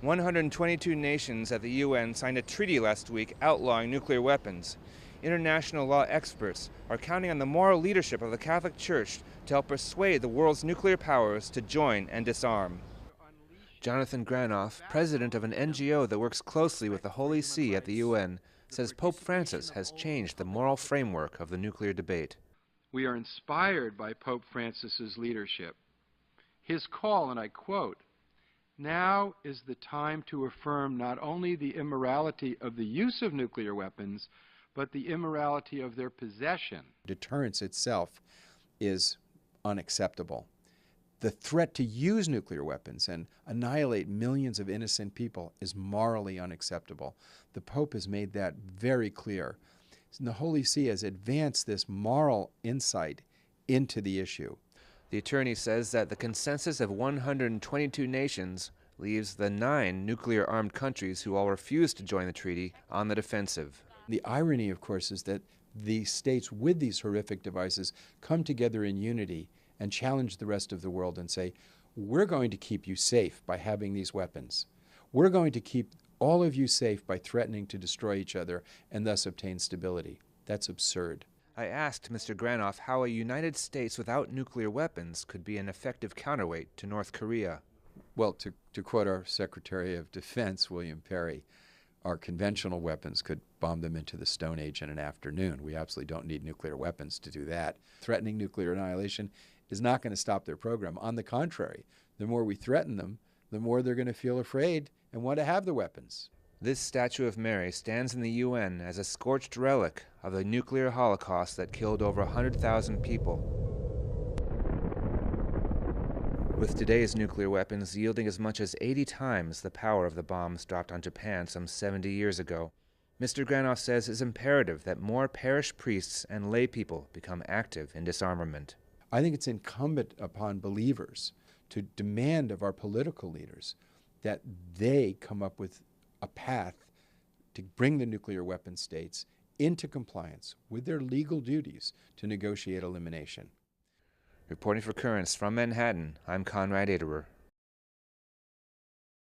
122 nations at the UN signed a treaty last week outlawing nuclear weapons. International law experts are counting on the moral leadership of the Catholic Church to help persuade the world's nuclear powers to join and disarm. Jonathan Granoff, president of an NGO that works closely with the Holy See at the UN, says Pope Francis has changed the moral framework of the nuclear debate. We are inspired by Pope Francis's leadership. His call, and I quote, "Now is the time to affirm not only the immorality of the use of nuclear weapons, but the immorality of their possession." Deterrence itself is unacceptable. The threat to use nuclear weapons and annihilate millions of innocent people is morally unacceptable. The Pope has made that very clear. And the Holy See has advanced this moral insight into the issue. The attorney says that the consensus of 122 nations leaves the 9 nuclear-armed countries who all refuse to join the treaty on the defensive. The irony, of course, is that the states with these horrific devices come together in unity and challenge the rest of the world and say, we're going to keep you safe by having these weapons. We're going to keep all of you safe by threatening to destroy each other and thus obtain stability. That's absurd. I asked Mr. Granoff how a United States without nuclear weapons could be an effective counterweight to North Korea. Well, to quote our Secretary of Defense, William Perry, our conventional weapons could bomb them into the Stone Age in an afternoon. We absolutely don't need nuclear weapons to do that. Threatening nuclear annihilation is not going to stop their program. On the contrary, the more we threaten them, the more they're going to feel afraid and want to have the weapons. This statue of Mary stands in the UN as a scorched relic of the nuclear holocaust that killed over 100,000 people. With today's nuclear weapons yielding as much as 80 times the power of the bombs dropped on Japan some 70 years ago, Mr. Granoff says it's imperative that more parish priests and lay people become active in disarmament. I think it's incumbent upon believers to demand of our political leaders that they come up with a path to bring the nuclear weapon states into compliance with their legal duties to negotiate elimination. Reporting for Currents from Manhattan, I'm Konrad Aderer.